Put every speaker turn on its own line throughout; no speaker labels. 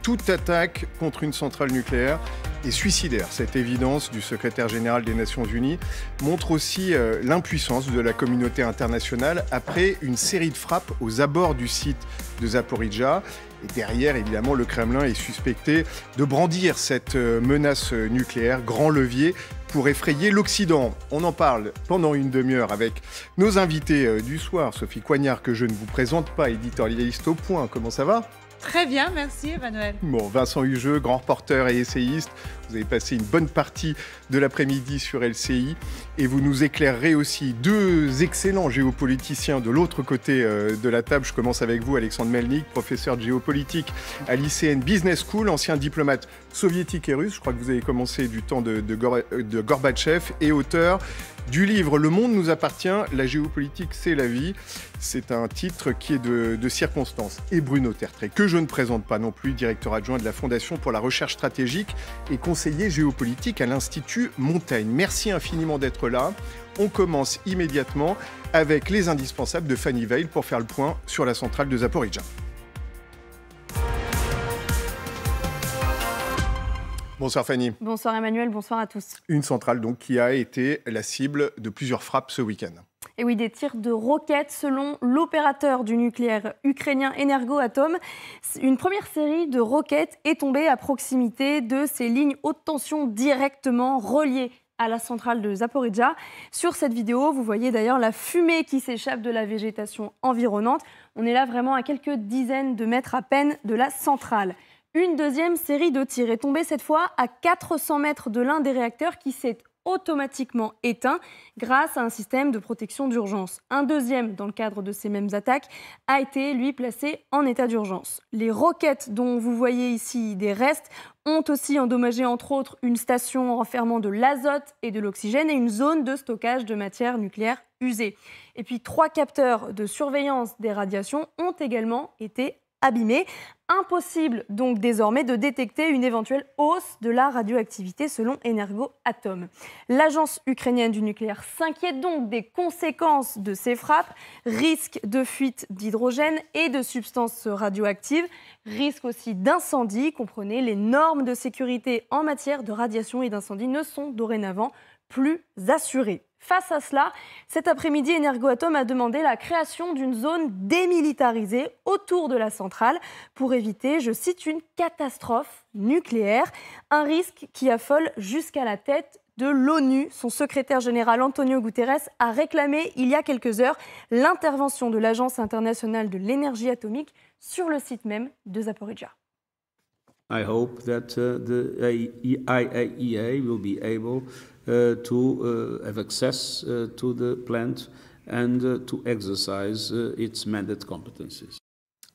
toute attaque contre une centrale nucléaire est suicidaire. Cette évidence du secrétaire général des Nations Unies montre aussi l'impuissance de la communauté internationale après une série de frappes aux abords du site de Zaporijjia. Et derrière, évidemment, le Kremlin est suspecté de brandir cette menace nucléaire, grand levier pour effrayer l'Occident. On en parle pendant une demi-heure avec nos invités du soir. Sophie Coignard, que je ne vous présente pas, éditorialiste au Point. Comment ça va ?
Très bien, merci Emmanuel.
Bon, Vincent Hugeux, grand reporter et essayiste. Vous avez passé une bonne partie de l'après-midi sur LCI et vous nous éclairerez aussi deux excellents géopoliticiens de l'autre côté de la table. Je commence avec vous, Alexandre Melnik, professeur de géopolitique à l'ICN Business School, ancien diplomate soviétique et russe. Je crois que vous avez commencé du temps de Gorbatchev et auteur du livre « Le monde nous appartient, la géopolitique c'est la vie ». C'est un titre qui est de circonstance. Et Bruno Tertrais, que je ne présente pas non plus, directeur adjoint de la Fondation pour la recherche stratégique et conseiller géopolitique à l'Institut Montaigne. Merci infiniment d'être là. On commence immédiatement avec les indispensables de Fanny Veil pour faire le point sur la centrale de Zaporijjia. Bonsoir Fanny.
Bonsoir Emmanuel, bonsoir à tous.
Une centrale donc qui a été la cible de plusieurs frappes ce week-end.
Et oui, des tirs de roquettes selon l'opérateur du nucléaire ukrainien Energoatom. Une première série de roquettes est tombée à proximité de ces lignes haute tension directement reliées à la centrale de Zaporijjia. Sur cette vidéo, vous voyez d'ailleurs la fumée qui s'échappe de la végétation environnante. On est là vraiment à quelques dizaines de mètres à peine de la centrale. Une deuxième série de tirs est tombée cette fois à 400 mètres de l'un des réacteurs qui s'est automatiquement éteint grâce à un système de protection d'urgence. Un deuxième, dans le cadre de ces mêmes attaques, a été, lui, placé en état d'urgence. Les roquettes dont vous voyez ici des restes ont aussi endommagé, entre autres, une station renfermant de l'azote et de l'oxygène et une zone de stockage de matières nucléaires usées. Et puis, 3 capteurs de surveillance des radiations ont également été abîmés. Impossible donc désormais de détecter une éventuelle hausse de la radioactivité selon Energoatom. L'agence ukrainienne du nucléaire s'inquiète donc des conséquences de ces frappes, risque de fuite d'hydrogène et de substances radioactives, risque aussi d'incendie. Comprenez, les normes de sécurité en matière de radiation et d'incendie ne sont dorénavant plus assurées. Face à cela, cet après-midi, Energoatom a demandé la création d'une zone démilitarisée autour de la centrale pour éviter, je cite, une catastrophe nucléaire, un risque qui affole jusqu'à la tête de l'ONU. Son secrétaire général Antonio Guterres a réclamé il y a quelques heures l'intervention de l'Agence internationale de l'énergie atomique sur le site même de Zaporijjia.
I hope that the IAEA will be able to have access to the plant and to exercise its mandate competencies.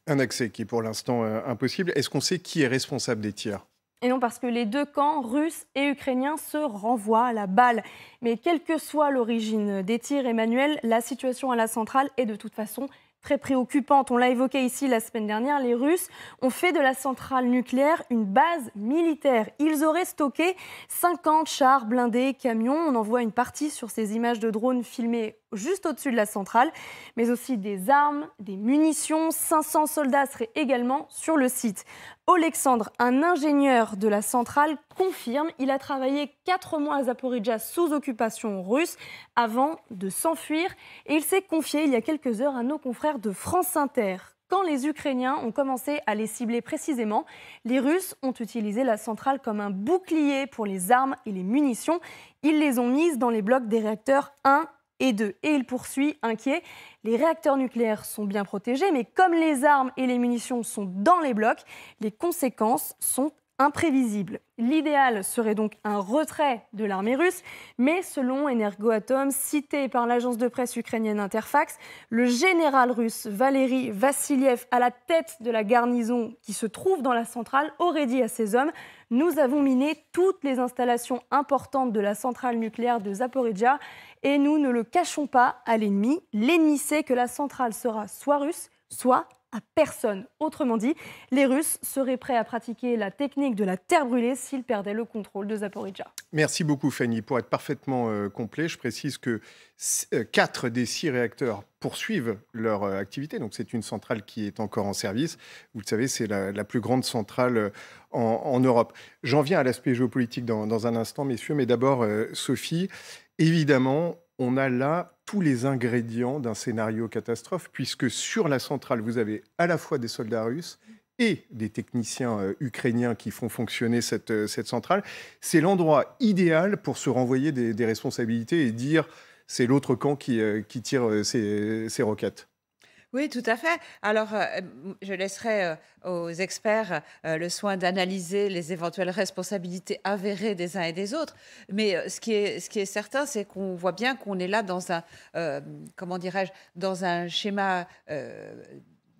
Un accès qui est pour l'instant impossible. Est-ce qu'on sait qui est responsable des tirs ?
Et non, parce que les deux camps, russes et ukrainiens, se renvoient la balle. Mais quelle que soit l'origine des tirs, Emmanuel, la situation à la centrale est de toute façon très préoccupante. On l'a évoqué ici la semaine dernière, les Russes ont fait de la centrale nucléaire une base militaire. Ils auraient stocké 50 chars blindés, camions. On en voit une partie sur ces images de drones filmées juste au-dessus de la centrale, mais aussi des armes, des munitions. 500 soldats seraient également sur le site. Alexandre, un ingénieur de la centrale, confirme qu'il a travaillé 4 mois à Zaporijjia sous occupation russe avant de s'enfuir. Et il s'est confié il y a quelques heures à nos confrères de France Inter. Quand les Ukrainiens ont commencé à les cibler précisément, les Russes ont utilisé la centrale comme un bouclier pour les armes et les munitions. Ils les ont mises dans les blocs des réacteurs 1 et 2. Et il poursuit, inquiet. Les réacteurs nucléaires sont bien protégés, mais comme les armes et les munitions sont dans les blocs, les conséquences sont imprévisibles. L'idéal serait donc un retrait de l'armée russe, mais selon Energoatom, cité par l'agence de presse ukrainienne Interfax, le général russe Valery Vassiliev, à la tête de la garnison qui se trouve dans la centrale, aurait dit à ses hommes « Nous avons miné toutes les installations importantes de la centrale nucléaire de Zaporijjia et nous ne le cachons pas à l'ennemi. L'ennemi sait que la centrale sera soit russe, soit à personne. Autrement dit, les Russes seraient prêts à pratiquer la technique de la terre brûlée s'ils perdaient le contrôle de Zaporijjia.
Merci beaucoup Fanny. Pour être parfaitement complet, je précise que 4 des 6 réacteurs poursuivent leur activité. Donc c'est une centrale qui est encore en service. Vous le savez, c'est la plus grande centrale en Europe. J'en viens à l'aspect géopolitique dans un instant, messieurs. Mais d'abord, Sophie, évidemment, on a là tous les ingrédients d'un scénario catastrophe, puisque sur la centrale, vous avez à la fois des soldats russes et des techniciens ukrainiens qui font fonctionner cette centrale. C'est l'endroit idéal pour se renvoyer des responsabilités et dire c'est l'autre camp qui tire ces roquettes.
Oui, tout à fait. Alors, je laisserai aux experts le soin d'analyser les éventuelles responsabilités avérées des uns et des autres. Mais ce qui est certain, c'est qu'on voit bien qu'on est là dans un, comment dirais-je, dans un schéma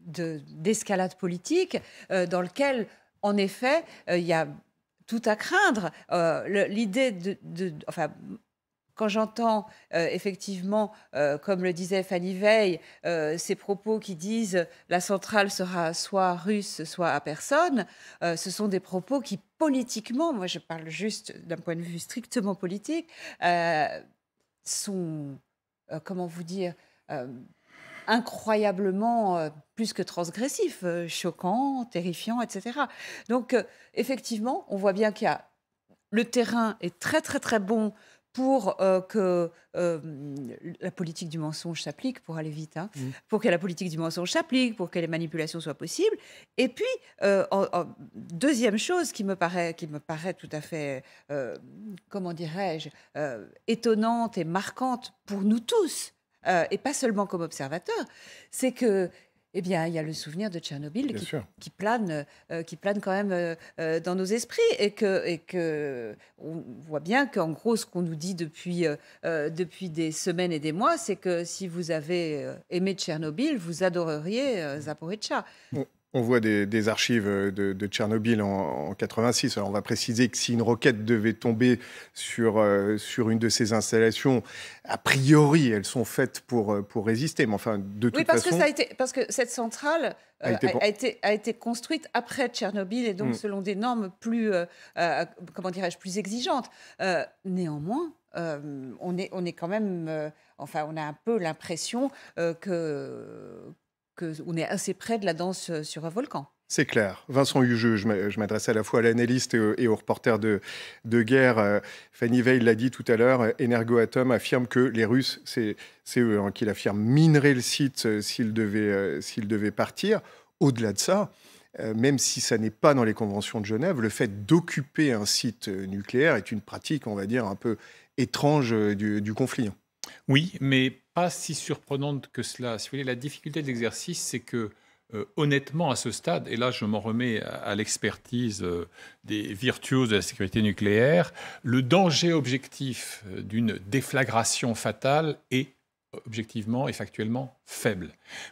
d'escalade politique dans lequel, en effet, il y a tout à craindre. L'idée enfin, quand j'entends effectivement, comme le disait Fanny Veil, ces propos qui disent la centrale sera soit russe, soit à personne, ce sont des propos qui politiquement, moi je parle juste d'un point de vue strictement politique, sont, comment vous dire, incroyablement plus que transgressifs, choquants, terrifiants, etc. Donc effectivement, on voit bien qu'il y a le terrain est très très très bon pour que la politique du mensonge s'applique, pour aller vite, hein, pour que la politique du mensonge s'applique, pour que les manipulations soient possibles. Et puis, deuxième chose qui me paraît tout à fait, comment dirais-je, étonnante et marquante pour nous tous, et pas seulement comme observateurs, c'est que eh bien, il y a le souvenir de Tchernobyl qui plane quand même dans nos esprits et que on voit bien qu'en gros, ce qu'on nous dit depuis des semaines et des mois, c'est que si vous avez aimé Tchernobyl, vous adoreriez Zaporijjia.
On voit des archives de Tchernobyl en 86. Alors on va préciser que si une roquette devait tomber sur une de ces installations, a priori, elles sont faites pour résister. Mais enfin, de toute façon...
parce que cette centrale a été construite après Tchernobyl et donc selon des normes plus, comment dirais-je, plus exigeantes. Néanmoins, on est quand même... enfin, on a un peu l'impression qu'on est assez près de la danse sur un volcan.
C'est clair. Vincent Hugeux, je m'adresse à la fois à l'analyste et au reporter de guerre. Fanny Veil l'a dit tout à l'heure, Energoatom affirme que les Russes, c'est eux qui l'affirment, mineraient le site s'ils devaient partir. Au-delà de ça, même si ça n'est pas dans les conventions de Genève, le fait d'occuper un site nucléaire est une pratique, on va dire, un peu étrange du conflit.
Oui, mais pas si surprenante que cela. Si vous voulez, la difficulté de l'exercice, c'est que, honnêtement, à ce stade, et là je m'en remets à l'expertise des virtuoses de la sécurité nucléaire, le danger objectif d'une déflagration fatale est objectivement et factuellement faible.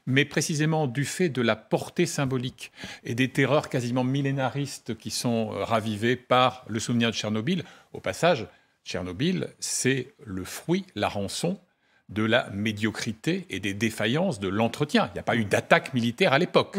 Mais précisément du fait de la portée symbolique et des terreurs quasiment millénaristes qui sont ravivées par le souvenir de Tchernobyl, au passage, Tchernobyl, c'est le fruit, la rançon de la médiocrité et des défaillances de l'entretien. Il n'y a pas eu d'attaque militaire à l'époque.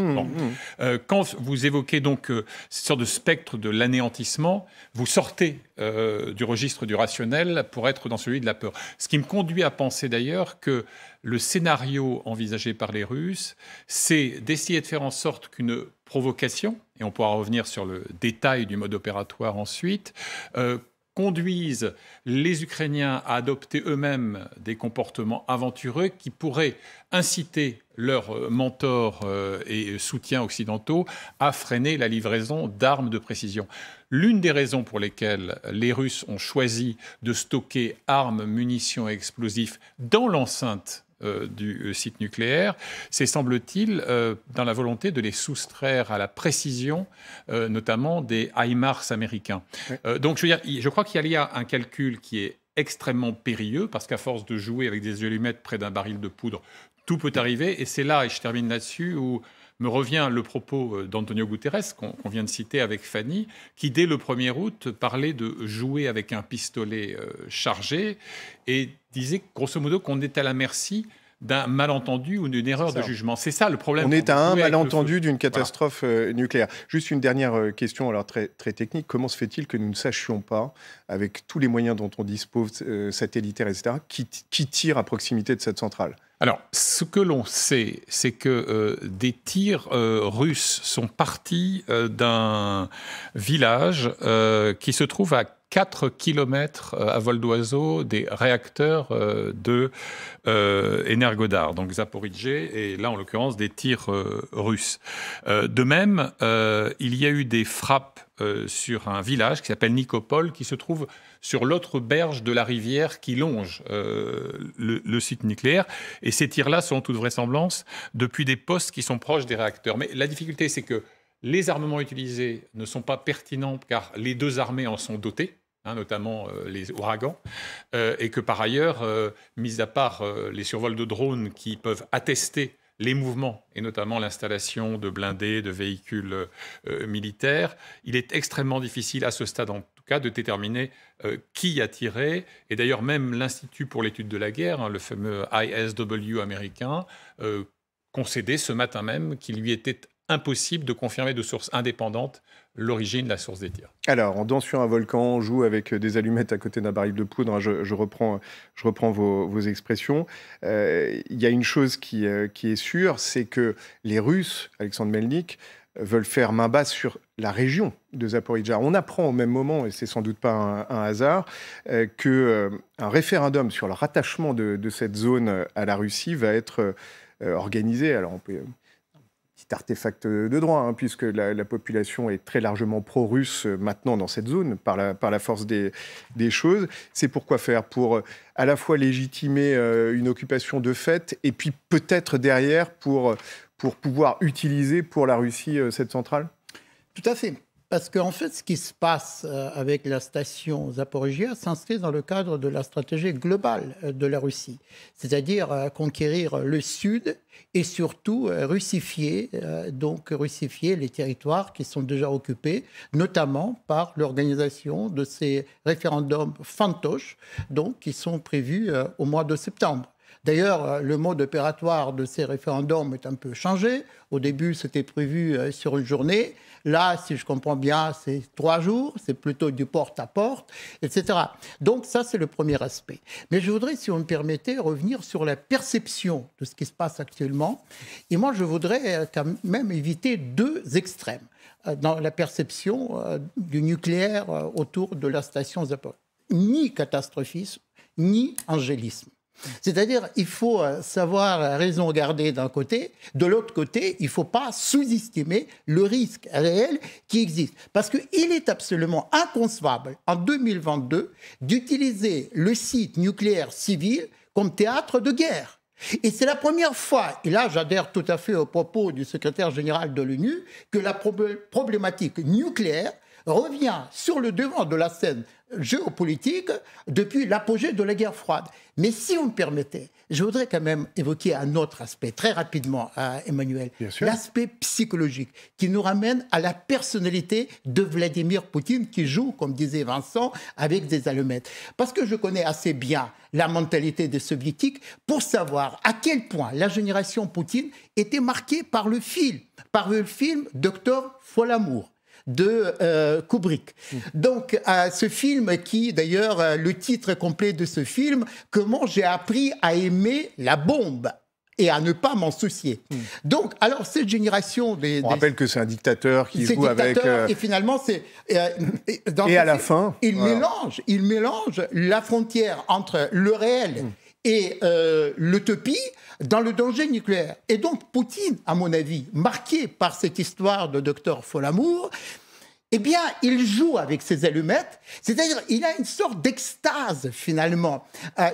Quand vous évoquez donc cette sorte de spectre de l'anéantissement, vous sortez du registre du rationnel pour être dans celui de la peur. Ce qui me conduit à penser d'ailleurs que le scénario envisagé par les Russes, c'est d'essayer de faire en sorte qu'une provocation, et on pourra revenir sur le détail du mode opératoire ensuite, conduisent les Ukrainiens à adopter eux-mêmes des comportements aventureux qui pourraient inciter leurs mentors et soutiens occidentaux à freiner la livraison d'armes de précision. L'une des raisons pour lesquelles les Russes ont choisi de stocker armes, munitions et explosifs dans l'enceinte du site nucléaire, c'est, semble-t-il, dans la volonté de les soustraire à la précision, notamment des HIMARS américains. Donc, je crois qu'il y a un calcul qui est extrêmement périlleux, parce qu'à force de jouer avec des allumettes près d'un baril de poudre, tout peut arriver. Et c'est là, et je termine là-dessus, où me revient le propos d'Antonio Guterres, qu'on vient de citer avec Fanny, qui, dès le 1er août, parlait de jouer avec un pistolet chargé et disait, grosso modo, qu'on est à la merci d'un malentendu ou d'une erreur de jugement. C'est ça le problème.
On est à un malentendu d'une catastrophe nucléaire. Juste une dernière question, alors très, très technique. Comment se fait-il que nous ne sachions pas, avec tous les moyens dont on dispose, satellitaires, etc., qui tire à proximité de cette centrale ?
Alors, ce que l'on sait, c'est que des tirs russes sont partis d'un village qui se trouve à 4 km à vol d'oiseau des réacteurs de Energodar, donc Zaporijé, et là, en l'occurrence, des tirs russes. De même, il y a eu des frappes sur un village qui s'appelle Nikopol, qui se trouve sur l'autre berge de la rivière qui longe le site nucléaire. Et ces tirs-là sont, en toute vraisemblance, depuis des postes qui sont proches des réacteurs. Mais la difficulté, c'est que les armements utilisés ne sont pas pertinents, car les deux armées en sont dotées, notamment les ouragans, et que par ailleurs, mis à part les survols de drones qui peuvent attester les mouvements, et notamment l'installation de blindés, de véhicules militaires, il est extrêmement difficile à ce stade, en tout cas, de déterminer qui a tiré. Et d'ailleurs, même l'Institut pour l'étude de la guerre, le fameux ISW américain, concédait ce matin même qu'il lui était impossible de confirmer de sources indépendantes l'origine, la source des tirs. Alors,
on danse sur un volcan, on joue avec des allumettes à côté d'un baril de poudre, je reprends vos expressions. Il y a une chose qui est sûre, c'est que les Russes, Alexandre Melnik, veulent faire main basse sur la région de Zaporijia. On apprend au même moment, et c'est sans doute pas un hasard, qu'un référendum sur le rattachement de cette zone à la Russie va être organisé. Alors, on peut... Petit artefact de droit, puisque la population est très largement pro-russe maintenant dans cette zone, par la force des choses. C'est pourquoi faire ? Pour à la fois légitimer une occupation de fait, et puis peut-être derrière pour pouvoir utiliser pour la Russie cette centrale ?
Tout à fait. Parce qu'en fait, ce qui se passe avec la station Zaporijia s'inscrit dans le cadre de la stratégie globale de la Russie. C'est-à-dire conquérir le Sud et surtout russifier les territoires qui sont déjà occupés, notamment par l'organisation de ces référendums fantoches, qui sont prévus au mois de septembre. D'ailleurs, le mode opératoire de ces référendums est un peu changé. Au début, c'était prévu sur une journée. Là, si je comprends bien, c'est 3 jours. C'est plutôt du porte-à-porte, etc. Donc ça, c'est le premier aspect. Mais je voudrais, si vous me permettez, revenir sur la perception de ce qui se passe actuellement. Et moi, je voudrais quand même éviter 2 extrêmes dans la perception du nucléaire autour de la station Zaporijia. Ni catastrophisme, ni angélisme. C'est-à-dire, il faut savoir raison garder d'un côté. De l'autre côté, il ne faut pas sous-estimer le risque réel qui existe. Parce qu'il est absolument inconcevable, en 2022, d'utiliser le site nucléaire civil comme théâtre de guerre. Et c'est la première fois, et là j'adhère tout à fait aux propos du secrétaire général de l'ONU, que la problématique nucléaire revient sur le devant de la scène géopolitique depuis l'apogée de la guerre froide. Mais si vous me permettez, je voudrais quand même évoquer un autre aspect, très rapidement, Emmanuel. L'aspect psychologique, qui nous ramène à la personnalité de Vladimir Poutine, qui joue, comme disait Vincent, avec des allumettes. Parce que je connais assez bien la mentalité des soviétiques pour savoir à quel point la génération Poutine était marquée par le film Docteur Folamour de Kubrick. Donc, ce film qui, d'ailleurs, le titre complet de ce film, « Comment j'ai appris à aimer la bombe » et à ne pas m'en soucier. Donc, alors, cette génération... On
rappelle que c'est un dictateur qui joue avec...
Et finalement, c'est...
et à la fin...
Il mélange la frontière entre le réel et l'utopie dans le danger nucléaire. Et donc, Poutine, à mon avis, marqué par cette histoire de Docteur Folamour, eh bien, il joue avec ses allumettes, c'est-à-dire il a une sorte d'extase, finalement.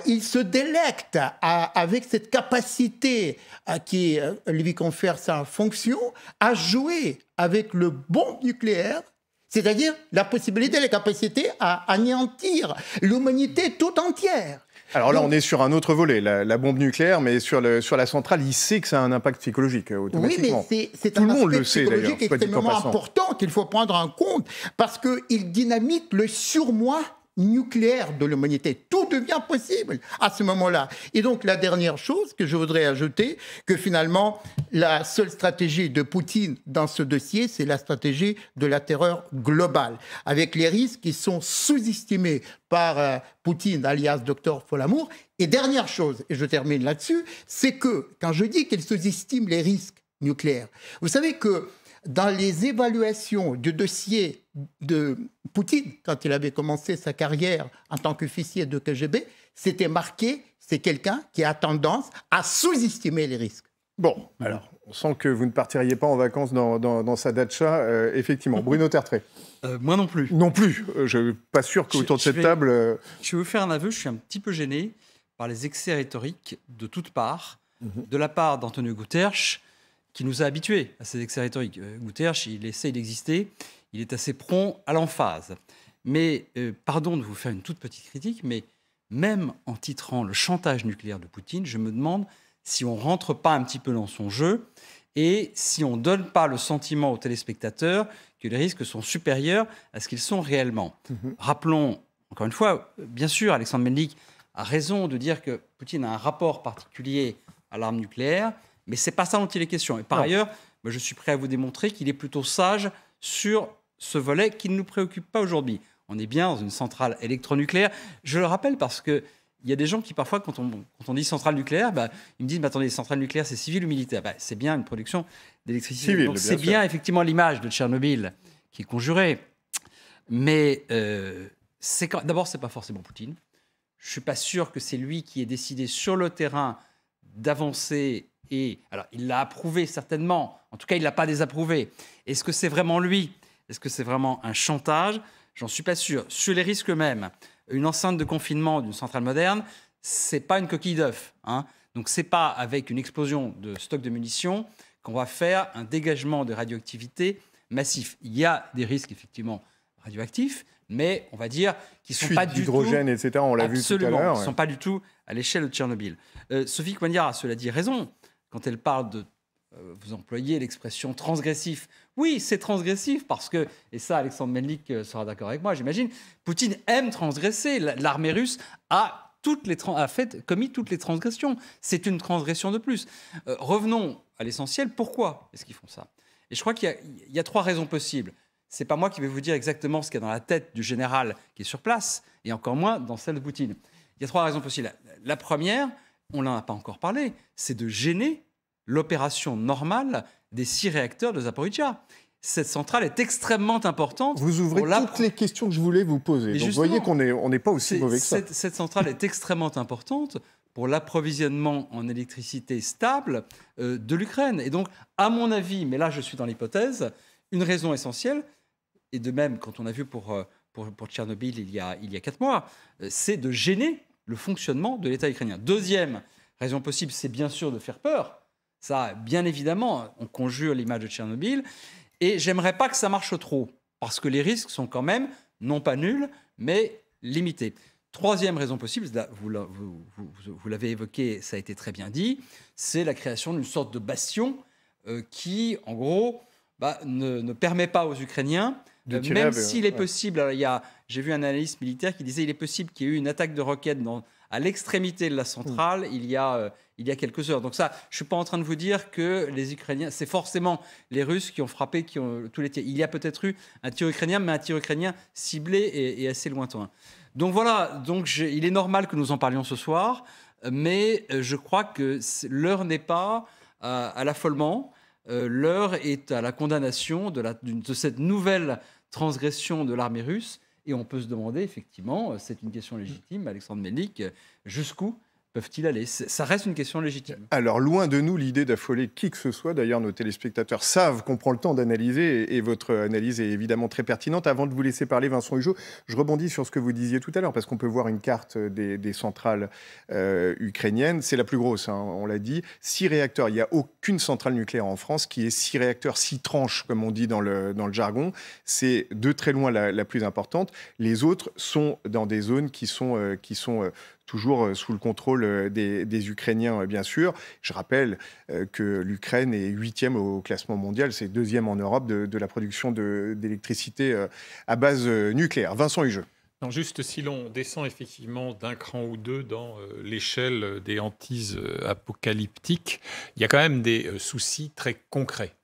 Il se délecte avec cette capacité qui lui confère sa fonction à jouer avec le bombe nucléaire, c'est-à-dire la possibilité, la capacité à anéantir l'humanité tout entière.
Alors là, on est sur un autre volet, la bombe nucléaire, mais sur la centrale, il sait que ça a un impact psychologique automatiquement.
Oui, mais c'est un aspect psychologique extrêmement important qu'il faut prendre en compte, parce qu'il dynamite le surmoi nucléaire de l'humanité. Tout devient possible à ce moment-là. Et donc, la dernière chose que je voudrais ajouter, que finalement, la seule stratégie de Poutine dans ce dossier, c'est la stratégie de la terreur globale, avec les risques qui sont sous-estimés par Poutine, alias Dr Folamour. Et dernière chose, et je termine là-dessus, c'est que, quand je dis qu'il sous-estime les risques nucléaires, vous savez que dans les évaluations du dossier de Poutine, quand il avait commencé sa carrière en tant qu'officier de KGB, c'était marqué, c'est quelqu'un qui a tendance à sous-estimer les risques.
Bon, alors, on sent que vous ne partiriez pas en vacances dans sa datcha, effectivement. Bruno Tertrais.
Moi non plus.
Non plus. Je ne suis pas sûr qu'autour de cette table...
Je vais vous faire un aveu, je suis un petit peu gêné par les excès rhétoriques de toutes parts, de la part d'Antonio Guterres, qui nous a habitués à ces excès rhétoriques. Guterres, il essaye d'exister, il est assez prompt à l'emphase. Mais, pardon de vous faire une toute petite critique, mais même en titrant le chantage nucléaire de Poutine, je me demande si on ne rentre pas un petit peu dans son jeu et si on ne donne pas le sentiment aux téléspectateurs que les risques sont supérieurs à ce qu'ils sont réellement. Rappelons, encore une fois, bien sûr, Alexandre Menlik a raison de dire que Poutine a un rapport particulier à l'arme nucléaire, mais ce n'est pas ça dont il est question. Et par ailleurs, moi, je suis prêt à vous démontrer qu'il est plutôt sage sur ce volet qui ne nous préoccupe pas aujourd'hui. On est bien dans une centrale électronucléaire. Je le rappelle parce qu'il y a des gens qui, parfois, quand on dit centrale nucléaire, ils me disent, attendez, les centrales nucléaires, c'est civil ou militaire? C'est bien une production d'électricité.
Civil,
donc c'est bien, effectivement, l'image de Tchernobyl qui est conjurée. Mais d'abord, ce n'est pas forcément Poutine. Je ne suis pas sûr que c'est lui qui ait décidé sur le terrain d'avancer. Et alors, il l'a approuvé certainement. En tout cas, il ne l'a pas désapprouvé. Est-ce que c'est vraiment lui? Est-ce que c'est vraiment un chantage? J'en suis pas sûr. Sur les risques eux-mêmes, une enceinte de confinement d'une centrale moderne, c'est pas une coquille d'œuf. Donc, c'est pas avec une explosion de stock de munitions qu'on va faire un dégagement de radioactivité massif. Il y a des risques effectivement radioactifs, mais on va dire qu'ils ne sont pas du tout...
d'hydrogène, etc., on l'a vu tout à l'heure.
Ils ne sont pas du tout à l'échelle de Tchernobyl. Sophie Coignard a, cela dit, raison quand elle parle de... vous employez l'expression transgressif. Oui, c'est transgressif parce que, et ça Alexandre Menlik sera d'accord avec moi, j'imagine, Poutine aime transgresser. L'armée russe a commis toutes les transgressions. C'est une transgression de plus. Revenons à l'essentiel. Pourquoi est-ce qu'ils font ça? Et je crois qu'il y a 3 raisons possibles. C'est pas moi qui vais vous dire exactement ce qu'il y a dans la tête du général qui est sur place, et encore moins dans celle de Poutine. Il y a 3 raisons possibles. La première, on n'en a pas encore parlé, c'est de gêner l'opération normale des 6 réacteurs de Zaporijia. Cette centrale est extrêmement importante.
Vous ouvrez toutes les questions que je voulais vous poser. Donc vous voyez qu'on n'est pas aussi mauvais que ça.
Cette centrale est extrêmement importante pour l'approvisionnement en électricité stable de l'Ukraine. Et donc, à mon avis, mais là je suis dans l'hypothèse, une raison essentielle, et de même quand on a vu pour Tchernobyl il y a 4 mois, c'est de gêner le fonctionnement de l'État ukrainien. Deuxième raison possible, c'est bien sûr de faire peur. Ça, bien évidemment, on conjure l'image de Tchernobyl. Et j'aimerais pas que ça marche trop, parce que les risques sont quand même, non pas nuls, mais limités. Troisième raison possible, vous l'avez évoqué, ça a été très bien dit, c'est la création d'une sorte de bastion qui, en gros, ne permet pas aux Ukrainiens, même s'il est possible, j'ai vu un analyste militaire qui disait qu'il est possible qu'il y ait eu une attaque de roquettes à l'extrémité de la centrale il y a quelques heures. Donc ça, je ne suis pas en train de vous dire que les Ukrainiens, c'est forcément les Russes qui ont frappé, tous les tirs. Il y a peut-être eu un tir ukrainien, mais un tir ukrainien ciblé et assez lointain. Donc voilà, il est normal que nous en parlions ce soir, mais je crois que l'heure n'est pas à l'affolement, l'heure est à la condamnation de cette nouvelle transgression de l'armée russe. Et on peut se demander, effectivement, c'est une question légitime, Alexandre Menlik, jusqu'où peuvent-ils aller? Ça reste une question légitime.
Alors, loin de nous l'idée d'affoler qui que ce soit. D'ailleurs, nos téléspectateurs savent qu'on prend le temps d'analyser et votre analyse est évidemment très pertinente. Avant de vous laisser parler, Vincent Hugeot, je rebondis sur ce que vous disiez tout à l'heure, parce qu'on peut voir une carte des centrales ukrainiennes. C'est la plus grosse, on l'a dit. 6 réacteurs. Il n'y a aucune centrale nucléaire en France qui ait 6 réacteurs, 6 tranches, comme on dit dans le jargon. C'est de très loin la plus importante. Les autres sont dans des zones qui sont toujours sous le contrôle des Ukrainiens, bien sûr. Je rappelle que l'Ukraine est 8e au classement mondial, c'est 2e en Europe de la production d'électricité à base nucléaire. Vincent Hugeot.
Non, juste si l'on descend effectivement d'un cran ou deux dans l'échelle des hantises apocalyptiques, il y a quand même des soucis très concrets.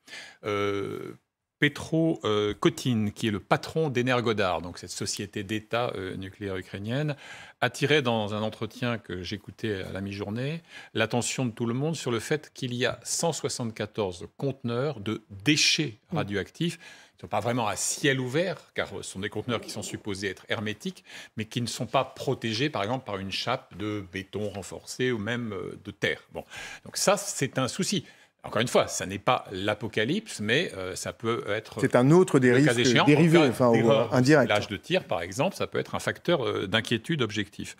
Petro Kotin, qui est le patron d'Energodar, donc cette société d'État nucléaire ukrainienne, attirait dans un entretien que j'écoutais à la mi-journée l'attention de tout le monde sur le fait qu'il y a 174 conteneurs de déchets radioactifs. Ils ne sont pas vraiment à ciel ouvert, car ce sont des conteneurs qui sont supposés être hermétiques, mais qui ne sont pas protégés, par exemple, par une chape de béton renforcé ou même de terre. Bon. Donc ça, c'est un souci. Encore une fois, ça n'est pas l'apocalypse, mais ça peut être...
C'est un autre des risques dérivés, enfin, indirects.
L'âge de tir, par exemple, ça peut être un facteur d'inquiétude objectif.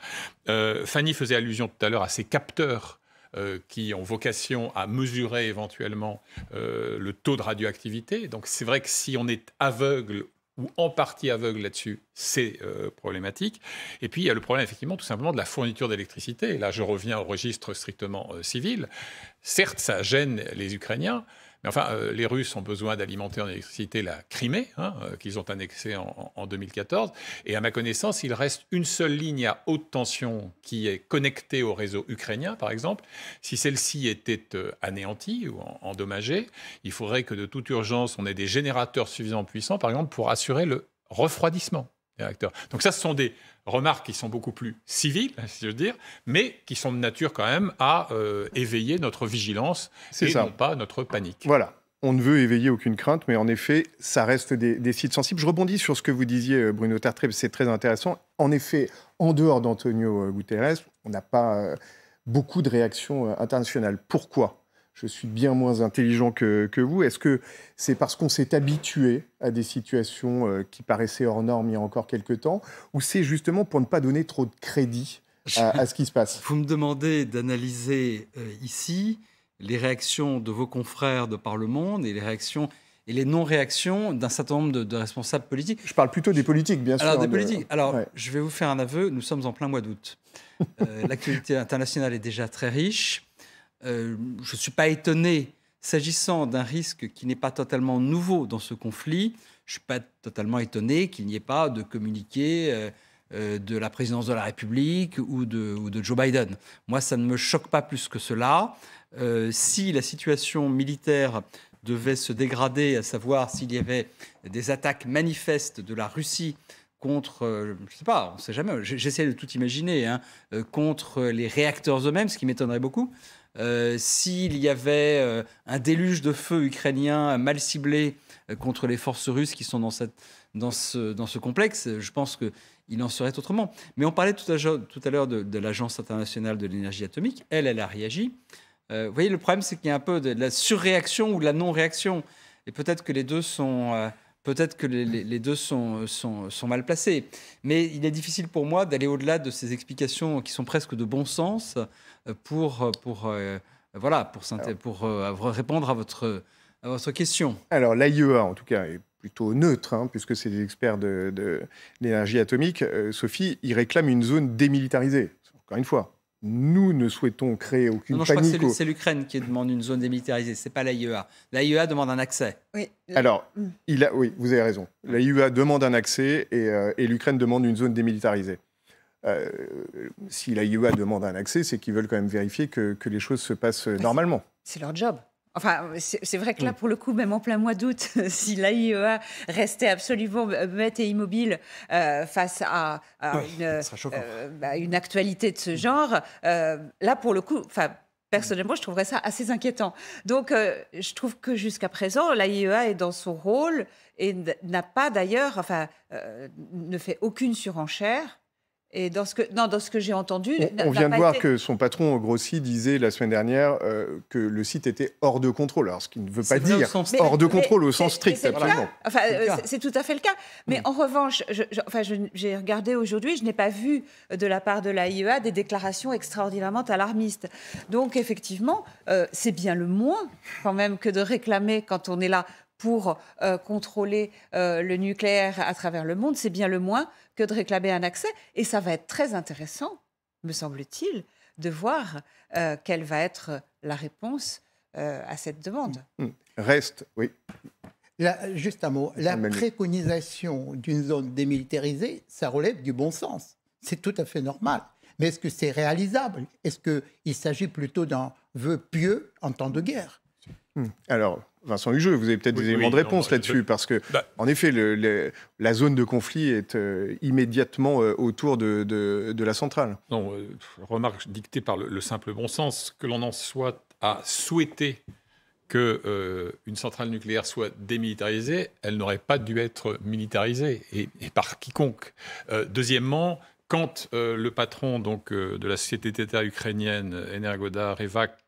Fanny faisait allusion tout à l'heure à ces capteurs qui ont vocation à mesurer éventuellement le taux de radioactivité. Donc c'est vrai que si on est aveugle ou en partie aveugle là-dessus, c'est problématique. Et puis il y a le problème effectivement tout simplement de la fourniture d'électricité. Et là je reviens au registre strictement civil. Certes, ça gêne les Ukrainiens, mais enfin, les Russes ont besoin d'alimenter en électricité la Crimée, qu'ils ont annexée en 2014. Et à ma connaissance, il reste une seule ligne à haute tension qui est connectée au réseau ukrainien, par exemple. Si celle-ci était anéantie ou endommagée, il faudrait que de toute urgence, on ait des générateurs suffisamment puissants, par exemple, pour assurer le refroidissement des réacteurs. Donc ça, ce sont des remarques qui sont beaucoup plus civiles, si je veux dire, mais qui sont de nature quand même à éveiller notre vigilance non pas notre panique.
Voilà. On ne veut éveiller aucune crainte, mais en effet, ça reste des sites sensibles. Je rebondis sur ce que vous disiez, Bruno Tertrais, c'est très intéressant. En effet, en dehors d'Antonio Guterres, on n'a pas beaucoup de réactions internationales. Pourquoi ? Je suis bien moins intelligent que vous. Est-ce que c'est parce qu'on s'est habitué à des situations qui paraissaient hors normes il y a encore quelques temps, ou c'est justement pour ne pas donner trop de crédit à ce qui se passe ?
Vous me demandez d'analyser ici les réactions de vos confrères de par le monde et les réactions et les non-réactions d'un certain nombre de responsables politiques.
Je parle plutôt des politiques, bien sûr.
Alors, des politiques. Alors, je vais vous faire un aveu. Nous sommes en plein mois d'août. L'actualité internationale est déjà très riche. Je ne suis pas étonné, s'agissant d'un risque qui n'est pas totalement nouveau dans ce conflit, je ne suis pas totalement étonné qu'il n'y ait pas de communiqué de la présidence de la République ou de Joe Biden. Moi, ça ne me choque pas plus que cela. Si la situation militaire devait se dégrader, à savoir s'il y avait des attaques manifestes de la Russie contre, je ne sais pas, on ne sait jamais, j'essaie de tout imaginer, contre les réacteurs eux-mêmes, ce qui m'étonnerait beaucoup. S'il y avait un déluge de feu ukrainien mal ciblé contre les forces russes qui sont dans ce complexe, je pense qu'il en serait autrement. Mais on parlait tout à l'heure de l'Agence internationale de l'énergie atomique. Elle a réagi. Vous voyez, le problème, c'est qu'il y a un peu de la surréaction ou de la non-réaction. Et peut-être que les deux sont... Peut-être que les deux sont mal placés. Mais il est difficile pour moi d'aller au-delà de ces explications qui sont presque de bon sens pour répondre à votre question.
Alors, l'AIEA, en tout cas, est plutôt neutre, puisque c'est des experts de l'énergie atomique. Sophie, ils réclament une zone démilitarisée. Encore une fois, nous ne souhaitons créer aucune panique.
Je crois que c'est l'Ukraine qui demande une zone démilitarisée, ce n'est pas l'AIEA. L'AIEA demande un accès.
Oui.
Alors, oui, vous avez raison. L'AIEA demande un accès et l'Ukraine demande une zone démilitarisée. Si l'AIEA demande un accès, c'est qu'ils veulent quand même vérifier que les choses se passent normalement.
C'est leur job. Enfin, c'est vrai que là, pour le coup, même en plein mois d'août, si l'AIEA restait absolument bête et immobile face à une actualité de ce genre, là, pour le coup, personnellement, je trouverais ça assez inquiétant. Donc, je trouve que jusqu'à présent, l'AIEA est dans son rôle et n'a pas d'ailleurs, ne fait aucune surenchère. Et dans ce que j'ai entendu...
On vient de voir que son patron, Grossi, disait la semaine dernière que le site était hors de contrôle. Alors, ce qui ne veut pas dire hors de contrôle au sens strict, absolument.
C'est tout à fait le cas. Mais en revanche, j'ai regardé aujourd'hui, je n'ai pas vu de la part de l'AIEA des déclarations extraordinairement alarmistes. Donc, effectivement, c'est bien le moins, quand même, que de réclamer, quand on est là pour contrôler le nucléaire à travers le monde, c'est bien le moins que de réclamer un accès. Et ça va être très intéressant, me semble-t-il, de voir quelle va être la réponse à cette demande.
Reste, oui.
Juste un mot. La préconisation d'une zone démilitarisée, ça relève du bon sens. C'est tout à fait normal. Mais est-ce que c'est réalisable? Est-ce qu'il s'agit plutôt d'un vœu pieux en temps de guerre?
Alors, Vincent Hugeux, vous avez peut-être des éléments de réponse là-dessus, parce que, en effet, la zone de conflit est immédiatement autour de la centrale.
Non, remarque dictée par le simple bon sens, que l'on en soit à souhaiter qu'une centrale nucléaire soit démilitarisée, elle n'aurait pas dû être militarisée, et par quiconque. Deuxièmement, quand le patron de la société d'État ukrainienne, Energodar,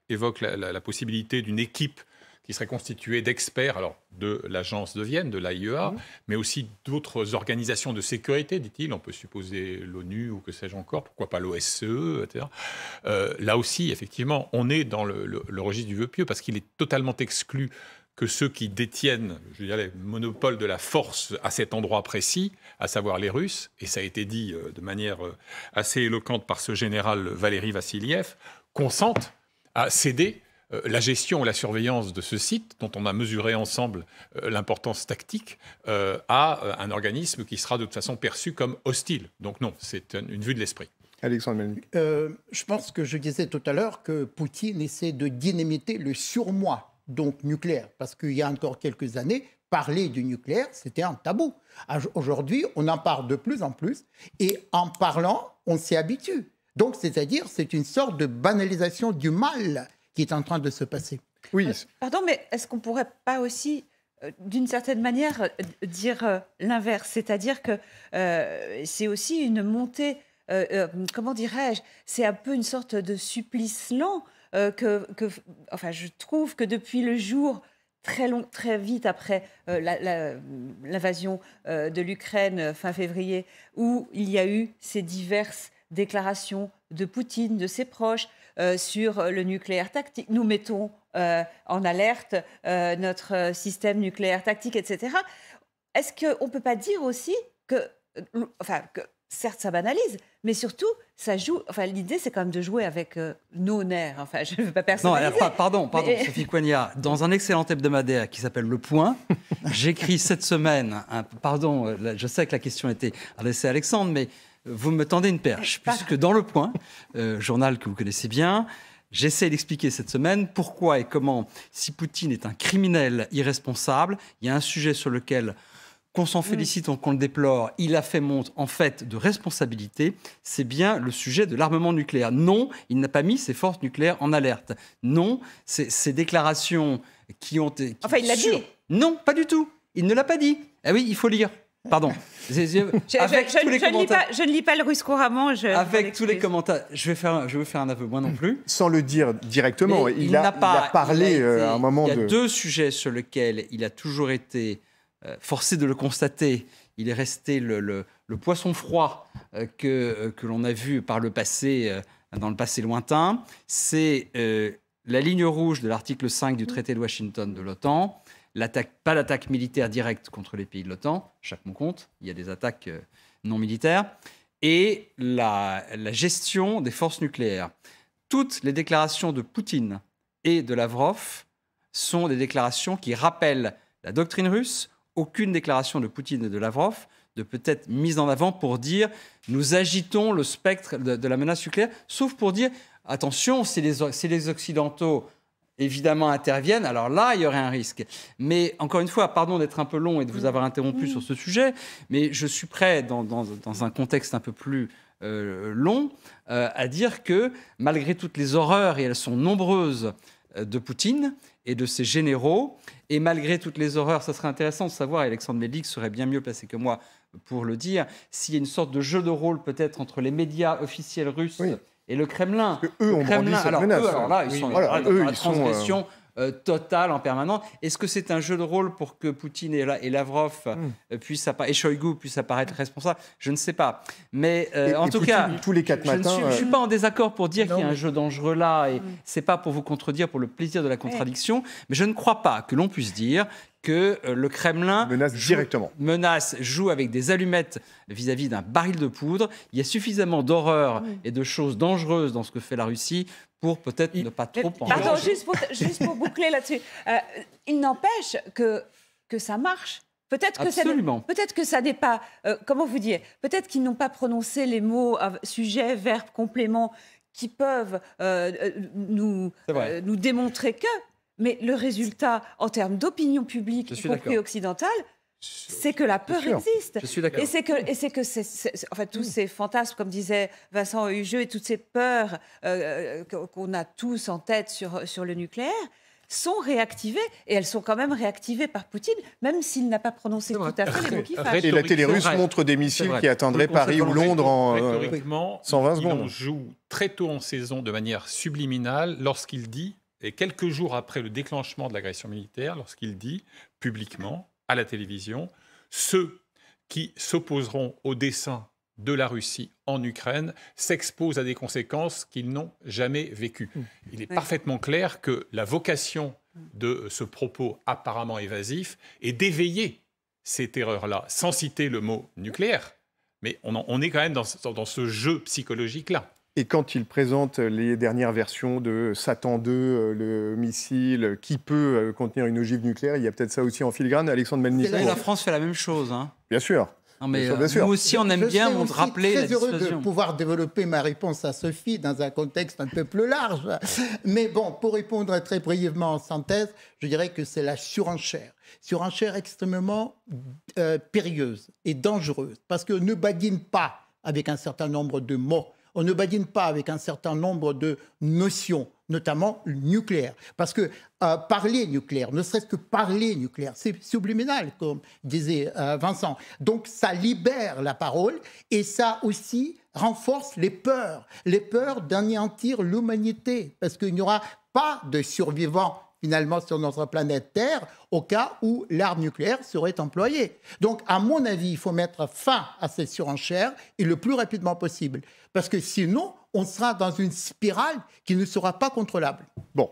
évoque la possibilité d'une équipe qui serait constituée d'experts, alors de l'agence de Vienne, de l'AIEA, mais aussi d'autres organisations de sécurité, dit-il. On peut supposer l'ONU ou que sais-je encore, pourquoi pas l'OSCE, etc. Là aussi, effectivement, on est dans le registre du vœu pieux, parce qu'il est totalement exclu que ceux qui détiennent, je dirais, le monopole de la force à cet endroit précis, à savoir les Russes, et ça a été dit de manière assez éloquente par ce général Valéry Vassiliev, consentent à céder la gestion et la surveillance de ce site, dont on a mesuré ensemble l'importance tactique, à un organisme qui sera de toute façon perçu comme hostile. Donc non, c'est une vue de l'esprit.
Alexandre Melnik.
Je pense que je disais tout à l'heure que Poutine essaie de dynamiter le surmoi, donc nucléaire, parce qu'il y a encore quelques années, parler du nucléaire, c'était un tabou. Aujourd'hui, on en parle de plus en plus, et en parlant, on s'y habitue. Donc, c'est-à-dire, c'est une sorte de banalisation du mal qui est en train de se passer.
Oui.
Pardon, mais est-ce qu'on ne pourrait pas aussi, d'une certaine manière, dire l'inverse? C'est-à-dire que c'est aussi une montée, comment dirais-je, c'est un peu une sorte de supplice lent enfin, je trouve que depuis le jour très vite après l'invasion de l'Ukraine fin février, où il y a eu ces diverses déclarations de Poutine, de ses proches, sur le nucléaire tactique. Nous mettons en alerte notre système nucléaire tactique, etc. Est-ce qu'on ne peut pas dire aussi que certes, ça banalise, mais surtout, ça joue. Enfin, l'idée, c'est quand même de jouer avec nos nerfs. Enfin, je ne veux pas personnaliser.
Non, pardon, Sophie Coignard. Dans un excellent hebdomadaire qui s'appelle Le Point, j'écris cette semaine. Je sais que la question était adressée à Alexandre, mais vous me tendez une perche, puisque dans Le Point, journal que vous connaissez bien, j'essaie d'expliquer cette semaine pourquoi et comment, si Poutine est un criminel irresponsable, il y a un sujet sur lequel, qu'on s'en félicite ou qu'on le déplore, il a fait montre en fait de responsabilité, c'est bien le sujet de l'armement nucléaire. Non, il n'a pas mis ses forces nucléaires en alerte. Non, ces déclarations qui ont...
Enfin, il l'a dit.
Non, pas du tout. Il ne l'a pas dit. Ah oui, il faut lire. Pardon.
Je ne lis pas le russe couramment.
Avec tous les commentaires, je vais vous faire un aveu, moi non plus.
Sans le dire directement, il a parlé à un moment de...
Il y a deux sujets sur lesquels il a toujours été forcé de le constater. Il est resté le poisson froid que l'on a vu par le passé, dans le passé lointain. C'est la ligne rouge de l'article 5 du traité de Washington de l'OTAN. Pas l'attaque militaire directe contre les pays de l'OTAN, chaque mot compte, il y a des attaques non militaires, et la gestion des forces nucléaires. Toutes les déclarations de Poutine et de Lavrov sont des déclarations qui rappellent la doctrine russe. Aucune déclaration de Poutine et de Lavrov ne peut être mise en avant pour dire « nous agitons le spectre de la menace nucléaire », sauf pour dire « attention, si les Occidentaux... évidemment interviennent, alors là, il y aurait un risque. Mais encore une fois, pardon d'être un peu long et de vous avoir interrompu sur ce sujet, mais je suis prêt, dans un contexte un peu plus long, à dire que malgré toutes les horreurs, et elles sont nombreuses, de Poutine et de ses généraux, et malgré toutes les horreurs, ça serait intéressant de savoir, et Alexandre Melnik serait bien mieux placé que moi pour le dire, s'il y a une sorte de jeu de rôle peut-être entre les médias officiels russes... Oui. Et le Kremlin.
Eux ont brandi cette menace.
Alors là, ils sont dans la transgression totale en permanence. Est-ce que c'est un jeu de rôle pour que Poutine et Lavrov et Shoigu puissent apparaître responsables? Je ne sais pas. Mais en tout cas,
tous les 4 matins,
je ne suis pas en désaccord pour dire qu'il y a un jeu dangereux là. Et c'est pas pour vous contredire, pour le plaisir de la contradiction. Mais je ne crois pas que l'on puisse dire que le Kremlin joue avec des allumettes vis-à-vis d'un baril de poudre. Il y a suffisamment d'horreur et de choses dangereuses dans ce que fait la Russie pour peut-être ne pas trop en
Pardon, juste pour boucler là-dessus. Il n'empêche que que ça marche. Peut-être
Absolument.
peut-être que ça n'est pas, comment vous dire, peut-être qu'ils n'ont pas prononcé les mots sujet, verbe, complément qui peuvent nous démontrer que, mais le résultat en termes d'opinion publique, y compris occidentale, c'est que la peur existe.
Je suis d'accord.
Et c'est que en fait, tous ces fantasmes, comme disait Vincent Hugeux, et toutes ces peurs qu'on a tous en tête sur le nucléaire, sont réactivées, et elles sont quand même réactivées par Poutine, même s'il n'a pas prononcé tout à fait les mots qui fâchent.
Et la télé russe montre des missiles qui atteindraient Paris ou Londres en
rhétoriquement,
120
il
secondes.
en joue très tôt en saison de manière subliminale lorsqu'il dit, et quelques jours après le déclenchement de l'agression militaire, lorsqu'il dit publiquement à la télévision, ceux qui s'opposeront au dessein de la Russie en Ukraine s'exposent à des conséquences qu'ils n'ont jamais vécues. Il est parfaitement clair que la vocation de ce propos apparemment évasif est d'éveiller ces terreurs-là, sans citer le mot nucléaire. Mais on est quand même dans ce jeu psychologique-là.
Et quand il présente les dernières versions de Satan 2, le missile qui peut contenir une ogive nucléaire, il y a peut-être ça aussi en filigrane. Alexandre Melny.
La France fait la même chose. Hein.
Bien sûr.
Non, mais
bien sûr.
nous aussi, on aime bien
Je suis
rappeler la
très heureux
dissuasion.
de pouvoir développer ma réponse à Sophie dans un contexte un peu plus large. Mais bon, pour répondre très brièvement en synthèse, je dirais que c'est la surenchère. Surenchère extrêmement périlleuse et dangereuse, parce qu'on ne badine pas avec un certain nombre de mots. On ne badine pas avec un certain nombre de notions, notamment le nucléaire. Parce que parler nucléaire, ne serait-ce que parler nucléaire, c'est subliminal, comme disait Vincent. Donc ça libère la parole et ça aussi renforce les peurs d'anéantir l'humanité. Parce qu'il n'y aura pas de survivants finalement sur notre planète Terre au cas où l'arme nucléaire serait employée. Donc, à mon avis, il faut mettre fin à cette surenchère et le plus rapidement possible. Parce que sinon, on sera dans une spirale qui ne sera pas contrôlable.
Bon,